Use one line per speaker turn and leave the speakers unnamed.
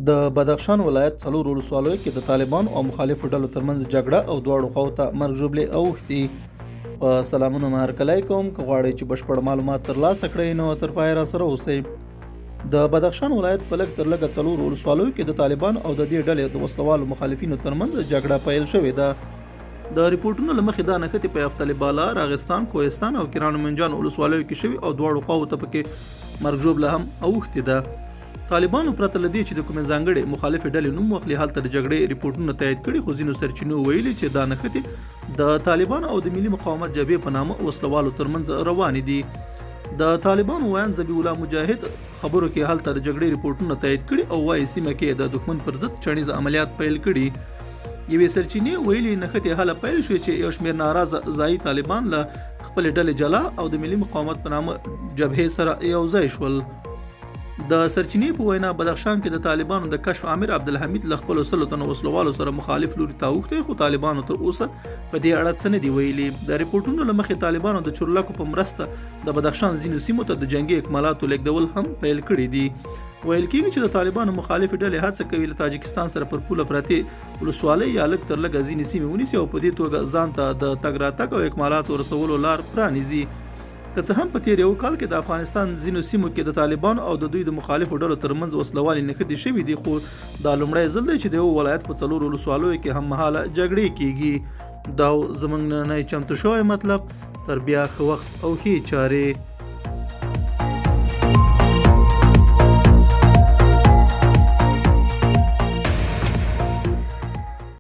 د بدخشان ولایت څلور ولسوالیو کې د طالبانو او مخالفو ډلو ترمنځ جګړه او دواړو خواو ته مرګ ژوبلې اوښتي. په سلامونه مې هرکلی کوم. که غواړئ چې بشپړ معلومات ترلاسه کړئ نو تر پایه راسره اوسئ. د بدخشان ولایت په لږ تر لږه څلور ولسوالیو کې د طالبانو او د دې ډلې د وسلوالو مخالفینو ترمنځ جګړه پیل شوې ده. د ریپورټونو له مخې دا نښتې په یفتل بالا، راغستان، کوهستان او کران منجان ولسوالیو کې شوي او دواړو خواو ته پکې مرګ ژوبله هم اوښتې ده. طالبانو پرته له دې چې د کومې ځانګړې مخالفې ډلې نوم واخلي هلته د جګړې ریپورټونه تایید کړي، خو ځینو سرچینو ویلي چې دا نښتې د طالبانو او د ملي مقاومت جبهې په نامه وسلوالو ترمنځ روانې دي. د طالبانو ویاند ذبیح الله مجاهد خبرو کې هلته د جګړې ریپورټونه تایید کړي او وايي سیمه کې د دښمن پر ضد چڼیز عملیات پیل کړي. یوې سرچینې ویلي نښتې هله پیل شوې چې یو شمېر ناراضه ځایي طالبان له خپلې ډلې جلا او د ملي مقاومت په نامه جبهې سره یو ځای شول. د سرچینې په وینا بدخشان کې د طالبانو د کشف امیر عبدالحمید له خپلو 100 تنو وسلوالو سره مخالف لوري ته اوښتی، خو طالبانو تر اوسه په دې اړه څه نه دي ویلي. د ریپورټونو له مخې طالبانو د چورلکو په مرسته د بدخشان ځینو سیمو ته د جنګي اکمالاتو لیږدول هم پیل کړي دي. ویل کېږي چې د طالبانو مخالفې ډلې هڅه کوي له تاجکستان سره پر پوله پرتې ولسوالۍ یا لږ تر لږه ځینې سیمې ونیسي او په دې توګه ځان ته د تګ راتګ او اکمالاتو رسولو لار پرانیزي. که څه هم په تیر یو کال کې د افغانستان ځینو سیمو کې د طالبانو او د دوی د مخالفو ډلو ترمنځ وسلوالې نښتې شوي دي، خو دا لومړی ځل دی چې د یو ولایت په څلورو ولسوالیو کې هم مهاله جګړې کیږي. دا زموږ نننی چمتو شوی مطلب. تر بیا ښه وخت او ښې چارې.